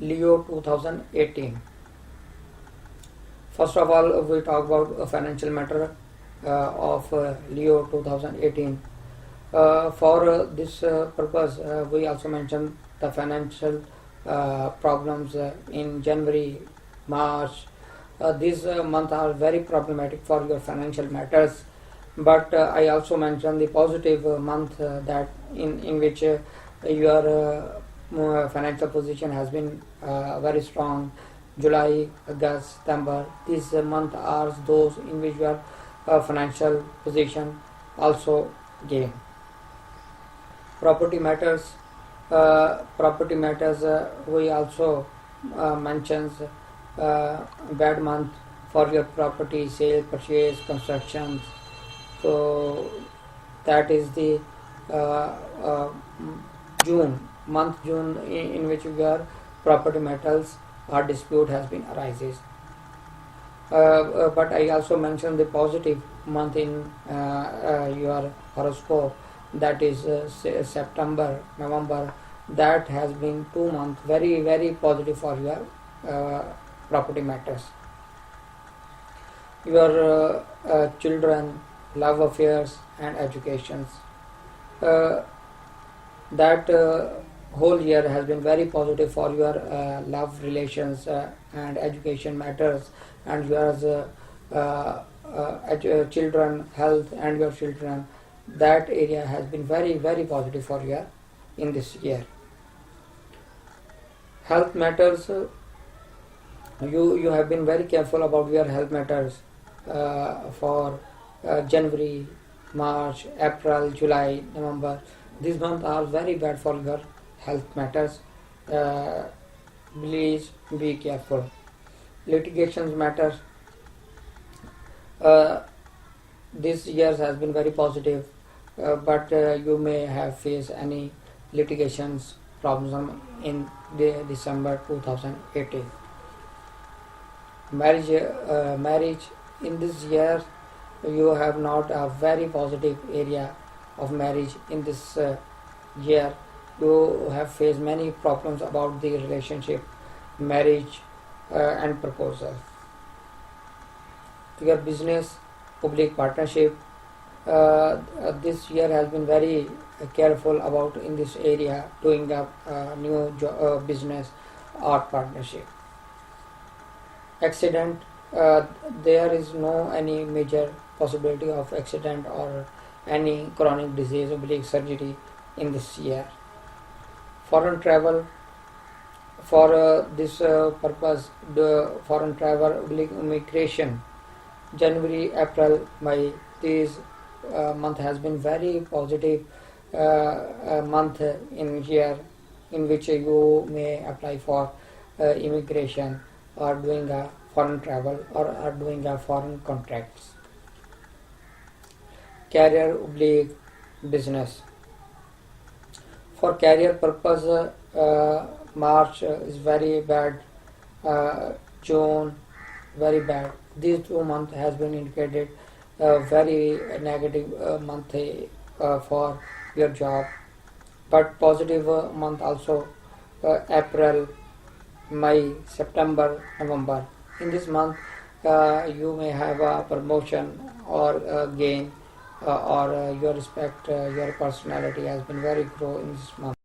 Leo 2018. First of all, we talk about a financial matter of Leo 2018. For this purpose, we also mentioned the financial problems in January, March. These months are very problematic for your financial matters. But I also mentioned the positive month that in which your financial position has been very strong. July, August, September. These months are those in which your financial position also gain. Property matters. We also mentions bad month for your property sale, purchase, constructions. So that is the June month, June in which your property matters or dispute has been arises. But I also mentioned the positive month in your horoscope, that is September, November. That has been 2 months very very positive for your property matters. Your children, love affairs and educations. That whole year has been very positive for your love relations and education matters, and your children health and your children. That area has been very very positive for you in this year. Health matters. You have been very careful about your health matters for January, March, April, July, November. These months are very bad for your health matters. Please be careful. Litigations matters. This year has been very positive, but you may have faced any litigations problem in December 2018. Marriage in this year, you have not a very positive area of marriage in this year. You have faced many problems about the relationship, marriage and proposal. Your business, public partnership, this year has been very careful about in this area, doing a new business or partnership. Accident, there is no any major possibility of accident or any chronic disease or surgery in this year. Foreign travel, for this purpose, the foreign travel, immigration, January, April, May, this month has been very positive month in year in which you may apply for immigration or doing a foreign travel or are doing a foreign contracts. Career, business. For career purpose, March is very bad, June very bad. These 2 months has been indicated very negative month for your job, but positive month also April, May, September, November. In this month, you may have a promotion or a gain, or your respect, your personality has been very grow in this month.